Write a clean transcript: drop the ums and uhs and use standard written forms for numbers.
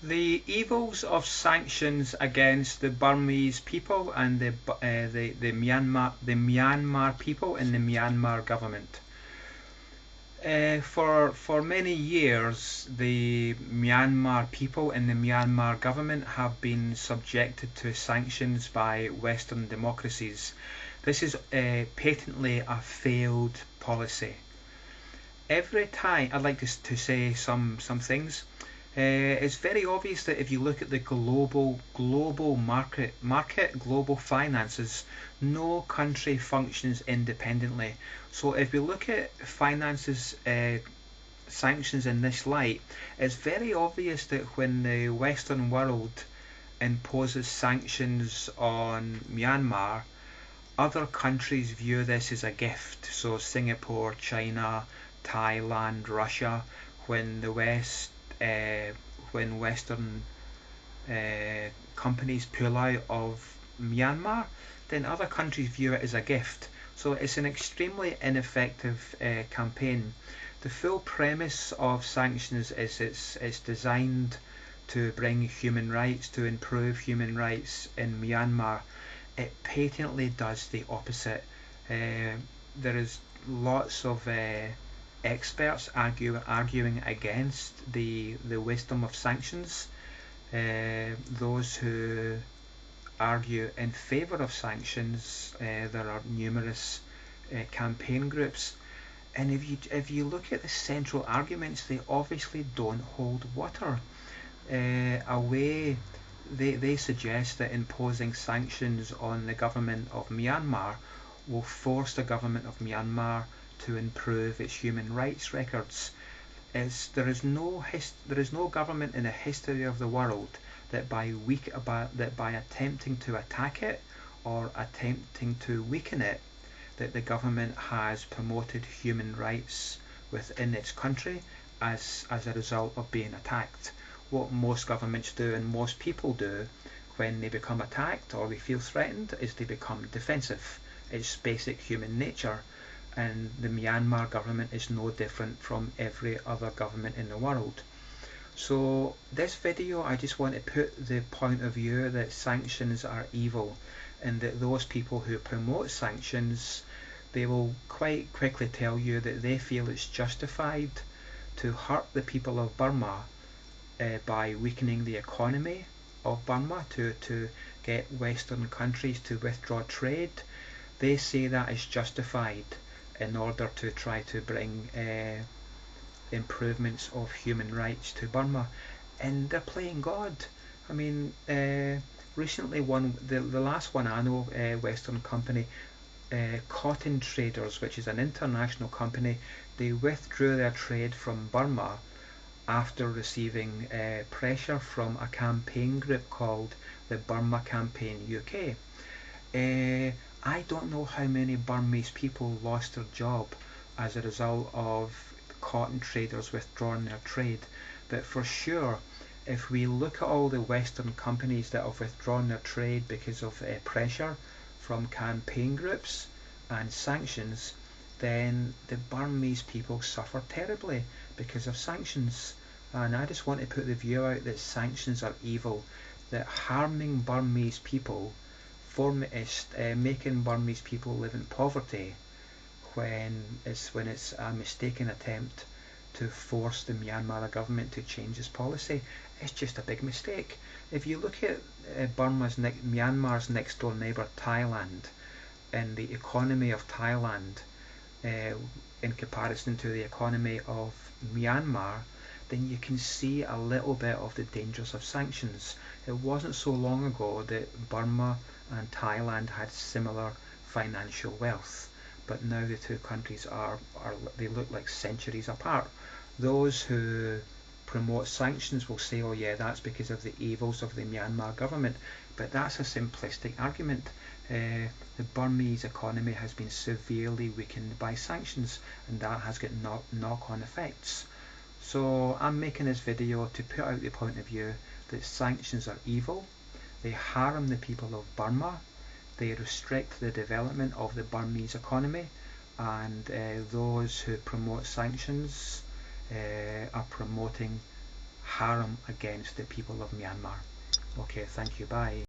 The evils of sanctions against the Burmese people and the Myanmar people and the Myanmar government. For many years, the Myanmar people and the Myanmar government have been subjected to sanctions by Western democracies. This is patently a failed policy. Every time, I'd like to say some things. It's very obvious that if you look at the global global finances, no country functions independently. So if we look at finances, sanctions in this light, it's very obvious that when the Western world imposes sanctions on Myanmar, other countries view this as a gift. So Singapore, China, Thailand, Russia, when the West, uh, when Western companies pull out of Myanmar, then other countries view it as a gift. So it's an extremely ineffective campaign. The full premise of sanctions is it's designed to bring human rights, to improve human rights in Myanmar. It patently does the opposite. There is lots of experts arguing against the wisdom of sanctions. Those who argue in favour of sanctions, there are numerous campaign groups, and if you look at the central arguments, they obviously don't hold water. Away, they suggest that imposing sanctions on the government of Myanmar will force the government of Myanmar to improve its human rights records. There is no government in the history of the world that by attempting to attack it or attempting to weaken it, that the government has promoted human rights within its country as a result of being attacked. What most governments do and most people do when they become attacked or they feel threatened is they become defensive. It's basic human nature, and the Myanmar government is no different from every other government in the world. So this video, I just want to put the point of view that sanctions are evil, and that those people who promote sanctions, they will quite quickly tell you that they feel it's justified to hurt the people of Burma by weakening the economy of Burma to get Western countries to withdraw trade. They say that is justified in order to try to bring improvements of human rights to Burma, and they're playing God. I mean, recently the last one I know, Western company, Cotton Traders, which is an international company, they withdrew their trade from Burma after receiving pressure from a campaign group called the Burma Campaign UK. I don't know how many Burmese people lost their job as a result of cotton traders withdrawing their trade, but for sure, if we look at all the Western companies that have withdrawn their trade because of pressure from campaign groups and sanctions, then the Burmese people suffer terribly because of sanctions. And I just want to put the view out that sanctions are evil, that harming Burmese people, making Burmese people live in poverty when it's a mistaken attempt to force the Myanmar government to change its policy. It's just a big mistake. If you look at Myanmar's next door neighbour Thailand, and the economy of Thailand uh, in comparison to the economy of Myanmar, then you can see a little bit of the dangers of sanctions. It wasn't so long ago that Burma and Thailand had similar financial wealth, but now the two countries they look like centuries apart. Those who promote sanctions will say, oh yeah, that's because of the evils of the Myanmar government, but that's a simplistic argument. The Burmese economy has been severely weakened by sanctions, and that has got knock-on effects. So I'm making this video to put out the point of view that sanctions are evil, they harm the people of Burma, they restrict the development of the Burmese economy, and those who promote sanctions are promoting harm against the people of Myanmar. Okay, thank you, bye.